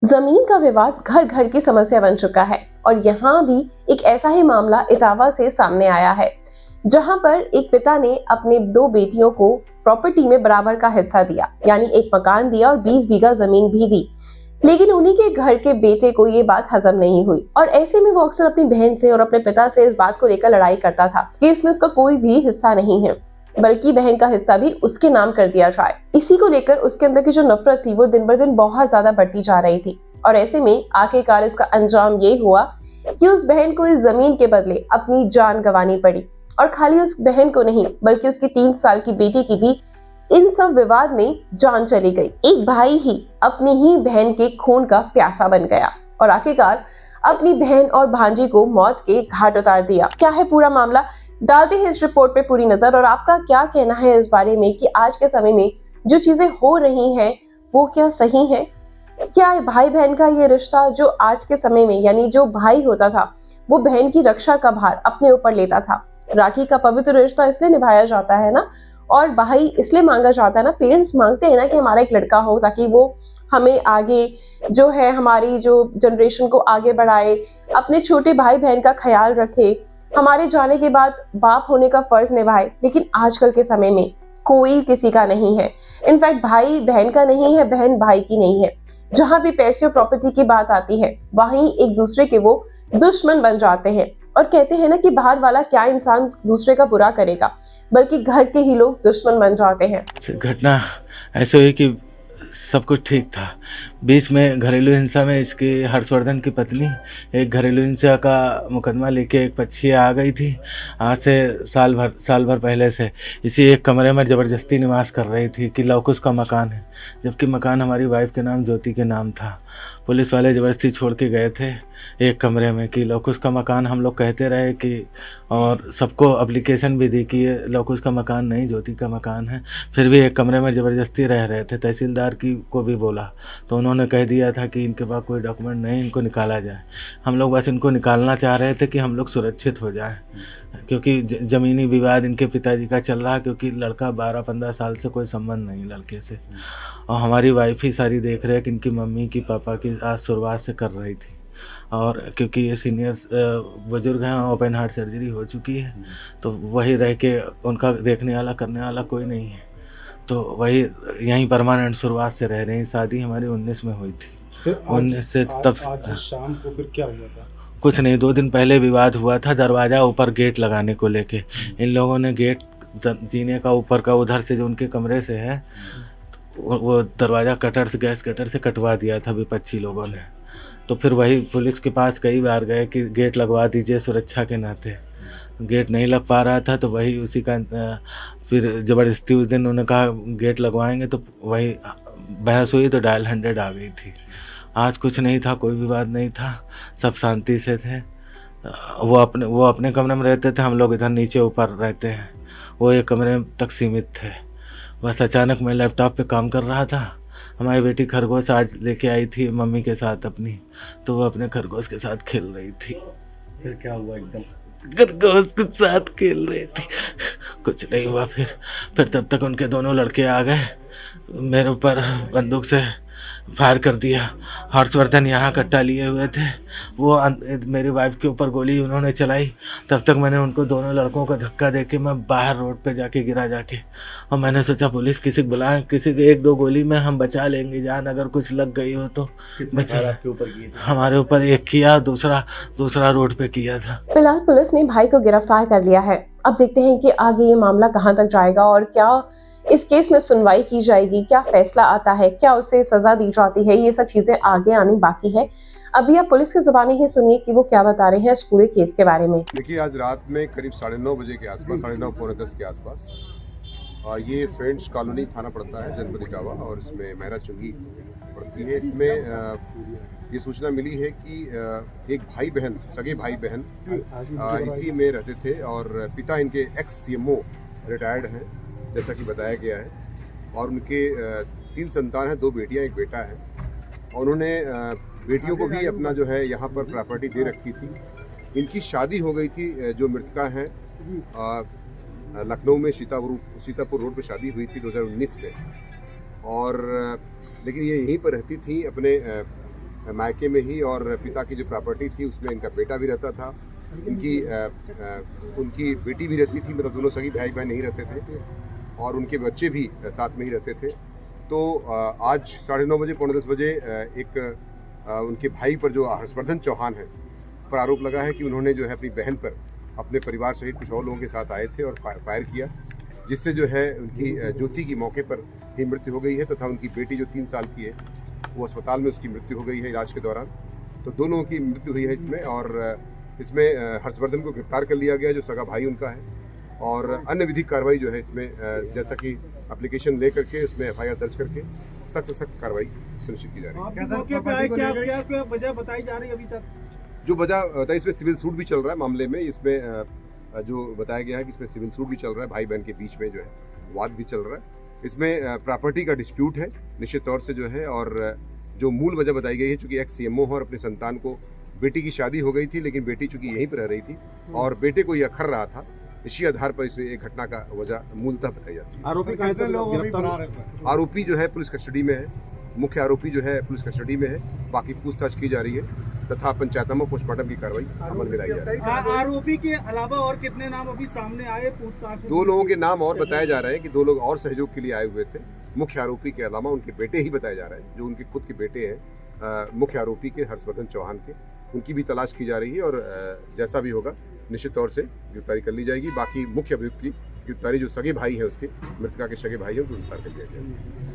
जमीन का विवाद घर घर की समस्या बन चुका है और यहाँ भी एक ऐसा ही मामला इटावा से सामने आया है, जहां पर एक पिता ने अपने दो बेटियों को प्रॉपर्टी में बराबर का हिस्सा दिया, यानी एक मकान दिया और 20 बीघा जमीन भी दी। लेकिन उन्हीं के घर के बेटे को ये बात हजम नहीं हुई और ऐसे में वो अक्सर अपनी बहन से और अपने पिता से इस बात को लेकर लड़ाई करता था कि इसमें उसका कोई भी हिस्सा नहीं है, बल्कि बहन का हिस्सा भी उसके नाम कर दिया जाए। इसी को लेकर उसके अंदर की जो नफरत थी वो दिन ब दिन बहुत ज्यादा बढ़ती जा रही थी और ऐसे में आखिरकार इसका अंजाम ये हुआ कि उस बहन को इस जमीन के बदले अपनी जान गंवानी पड़ी। और खाली उस बहन को नहीं, बल्कि उसकी 3 साल की बेटी की भी इन सब विवाद में जान चली गई। एक भाई ही अपनी ही बहन के खून का प्यासा बन गया और आखिरकार अपनी बहन और भांजी को मौत के घाट उतार दिया। क्या है पूरा मामला, डालते हैं इस रिपोर्ट पे पूरी नजर। और आपका क्या कहना है इस बारे में कि आज के समय में जो चीजें हो रही हैं वो क्या सही है? क्या भाई बहन का ये रिश्ता जो आज के समय में, यानी जो भाई होता था वो बहन की रक्षा का भार अपने ऊपर लेता था। राखी का पवित्र रिश्ता इसलिए निभाया जाता है ना, और भाई इसलिए मांगा जाता है ना, पेरेंट्स मांगते हैं ना कि हमारा एक लड़का हो ताकि वो हमें आगे जो है हमारी जो जनरेशन को आगे बढ़ाए, अपने छोटे भाई बहन का ख्याल रखे, हमारे जाने के बाद बाप होने का फर्ज निभाए। लेकिन आजकल के समय में कोई किसी का नहीं है। इनफैक्ट भाई बहन का नहीं है, बहन भाई की नहीं है। जहां भी पैसे और प्रॉपर्टी की बात आती है वहीं एक दूसरे के वो दुश्मन बन जाते हैं और कहते हैं ना कि बाहर वाला क्या इंसान दूसरे का बुरा करेगा, बल्कि घर के ही लोग दुश्मन बन जाते हैं। घटना ऐसे हुई कि सब कुछ ठीक था। बीच में घरेलू हिंसा में इसकी हर्षवर्धन की पत्नी एक घरेलू हिंसा का मुकदमा लेके एक पक्षी आ गई थी। आज से साल भर पहले से इसी एक कमरे में ज़बरदस्ती निवास कर रही थी कि लवकुश का मकान है, जबकि मकान हमारी वाइफ के नाम ज्योति के नाम था। पुलिस वाले ज़बरदस्ती छोड़ के गए थे एक कमरे में कि लवकुश का मकान, हम लोग कहते रहे कि, और सबको एप्लीकेशन भी दी कि ये लवकुश का मकान नहीं ज्योति का मकान है, फिर भी एक कमरे में ज़बरदस्ती रह रहे थे। तहसीलदार को भी बोला तो उन्होंने कह दिया था कि इनके पास कोई डॉक्यूमेंट नहीं, इनको निकाला जाए। हम लोग बस इनको निकालना चाह रहे थे कि हम लोग सुरक्षित हो जाएं, क्योंकि ज़मीनी विवाद इनके पिताजी का चल रहा है, क्योंकि लड़का 12-15 साल से कोई संबंध नहीं लड़के से, और हमारी वाइफ ही सारी देख रहे हैं कि इनकी मम्मी की पापा की आज शुरुआत से कर रही थी। और क्योंकि ये सीनियर बुजुर्ग हैं, ओपन हार्ट सर्जरी हो चुकी है, तो वही रह के उनका देखने वाला करने वाला कोई नहीं है, तो वही यहीं परमानेंट शुरुआत से रह रहे हैं। शादी हमारी 19 में हुई थी। 19 से तब आज शाम को फिर क्या हुआ था? कुछ नहीं, 2 दिन पहले विवाद हुआ था दरवाज़ा ऊपर गेट लगाने को लेके। इन लोगों ने गेट जीने का ऊपर का उधर से जो उनके कमरे से है, वो दरवाज़ा गैस कटर से कटवा दिया था विपक्षी लोगों ने। तो फिर वही पुलिस के पास कई बार गए कि गेट लगवा दीजिए सुरक्षा के नाते। गेट नहीं लग पा रहा था, तो वही उसी का फिर ज़बरदस्ती उस दिन उन्होंने कहा गेट लगवाएंगे, तो वही बहस हुई तो डायल 100 आ गई थी। आज कुछ नहीं था, कोई विवाद नहीं था, सब शांति से थे। वो अपने कमरे में रहते थे, हम लोग इधर नीचे ऊपर रहते हैं। वो एक कमरे तक सीमित थे। बस अचानक मैं लैपटॉप पे काम कर रहा था। हमारी बेटी खरगोश आज लेके आई थी मम्मी के साथ अपनी, तो वो अपने खरगोश के साथ खेल रही थी। फिर क्या हुआ? एकदम खरगोश के साथ खेल रही थी, कुछ नहीं हुआ। फिर तब तक उनके दोनों लड़के आ गए, मेरे ऊपर बंदूक से फायर कर दिया। हर्षवर्धन यहाँ कट्टा लिए हुए थे, वो मेरी वाइफ के ऊपर गोली उन्होंने चलाई। तब तक मैंने उनको दोनों लड़कों को धक्का देके मैं बाहर रोड पे जाके गिरा जाके, और मैंने सोचा पुलिस किसी को बुलाएं, किसी के 1-2 गोली में हम बचा लेंगे जान, अगर कुछ लग गई हो तो बचा। आपके ऊपर किए थे? हमारे ऊपर एक किया, दूसरा रोड पे किया था। फिलहाल पुलिस ने भाई को गिरफ्तार कर लिया है। अब देखते हैं कि आगे ये मामला कहां तक जाएगा और क्या इस केस में सुनवाई की जाएगी, क्या फैसला आता है, क्या उसे सजा दी जाती है। ये सब चीजें आगे आनी बाकी है। अभी आप पुलिस की जुबानी ही सुनिए कि वो क्या बता रहे हैं इस पूरे केस के बारे में। देखिए, आज रात में करीब 9:30 बजे के आसपास, 9:30 पौने 10 के आसपास, और ये फ्रेंड्स कॉलोनी थाना पड़ता है जनपद इटावा, और इसमें मेहरा चुंगी पड़ती है। इसमें ये सूचना मिली है कि एक भाई बहन, सगे भाई बहन इसी में रहते थे, और पिता इनके एक्स CMO रिटायर्ड हैं जैसा कि बताया गया है, और उनके 3 संतान हैं, 2 बेटियां 1 बेटा है, और उन्होंने बेटियों को भी अपना जो है यहाँ पर प्रॉपर्टी दे रखी थी। इनकी शादी हो गई थी, जो मृतका हैं लखनऊ में सीतापुर रोड पे शादी हुई थी 2019 में, और लेकिन ये यहीं पर रहती थी अपने मायके में ही, और पिता की जो प्रॉपर्टी थी उसमें इनका बेटा भी रहता था, उनकी बेटी भी रहती थी, मतलब दोनों सगी भाई बहन नहीं रहते थे, और उनके बच्चे भी साथ में ही रहते थे। तो आज 9:30 बजे, 9:45 बजे उनके भाई पर, जो हर्षवर्धन चौहान है, पर आरोप लगा है कि उन्होंने जो है अपनी बहन पर अपने परिवार सहित कुछ और लोगों के साथ आए थे और फायर किया, जिससे जो है उनकी ज्योति की मौके पर ही मृत्यु हो गई है, तथा उनकी बेटी जो 3 साल की है वो अस्पताल में उसकी मृत्यु हो गई है इलाज के दौरान। तो दोनों की मृत्यु हुई है इसमें, और इसमें हर्षवर्धन को गिरफ्तार कर लिया गया जो सगा भाई उनका है, और अन्य विधिक कार्रवाई जो है इसमें जैसा कि एप्लीकेशन ले करके उसमें एफआईआर दर्ज करके सख्त से सख्त कार्रवाई सुनिश्चित की जा रही है। आपके मौके पे आए, क्या वजह बताई जा रही है अभी तक? जो वजह बताइए, इसमें सिविल सूट भी चल रहा है मामले में, इसमें जो बताया गया है कि इसमें सिविल सूट भी चल रहा है, भाई बहन के बीच में जो है वाद भी चल रहा है। इसमें प्रॉपर्टी का डिस्प्यूट है निश्चित तौर से जो है, और जो मूल वजह बताई गई है, चूंकि एक्स सीएमओ है और अपने संतान को, बेटी की शादी हो गई थी लेकिन बेटी चूंकि यहीं पर रह रही थी और बेटे को ये अखर रहा था, इसी आधार पर इस एक घटना का वजह मूलतः बताई जाती है। आरोपी कहाँ से लोग गिरफ्तार हैं? आरोपी जो है पुलिस कस्टडी में है, मुख्य आरोपी जो है पुलिस कस्टडी में है, बाकी पूछताछ की जा रही है तथा पंचायतों पोस्टमार्टम की कार्रवाई अमल में लाई जा रही है। आरोपी के अलावा और कितने नाम अभी सामने आए पूछताछ में? 2 लोगों के नाम और बताए जा रहे हैं कि 2 लोग और सहयोग के लिए आए हुए थे। मुख्य आरोपी के अलावा उनके बेटे ही बताए जा रहे हैं, जो उनके खुद के बेटे हैं मुख्य आरोपी के, हर्षवर्धन चौहान के, उनकी भी तलाश की जा रही है, और जैसा भी होगा निश्चित तौर से गिरफ्तारी कर ली जाएगी। बाकी मुख्य अभियुक्त की गिरफ्तारी, जो सगे भाई है उसके, मृतका के सगे भाई हैं, उनको गिरफ्तार कर लिया जाएगा।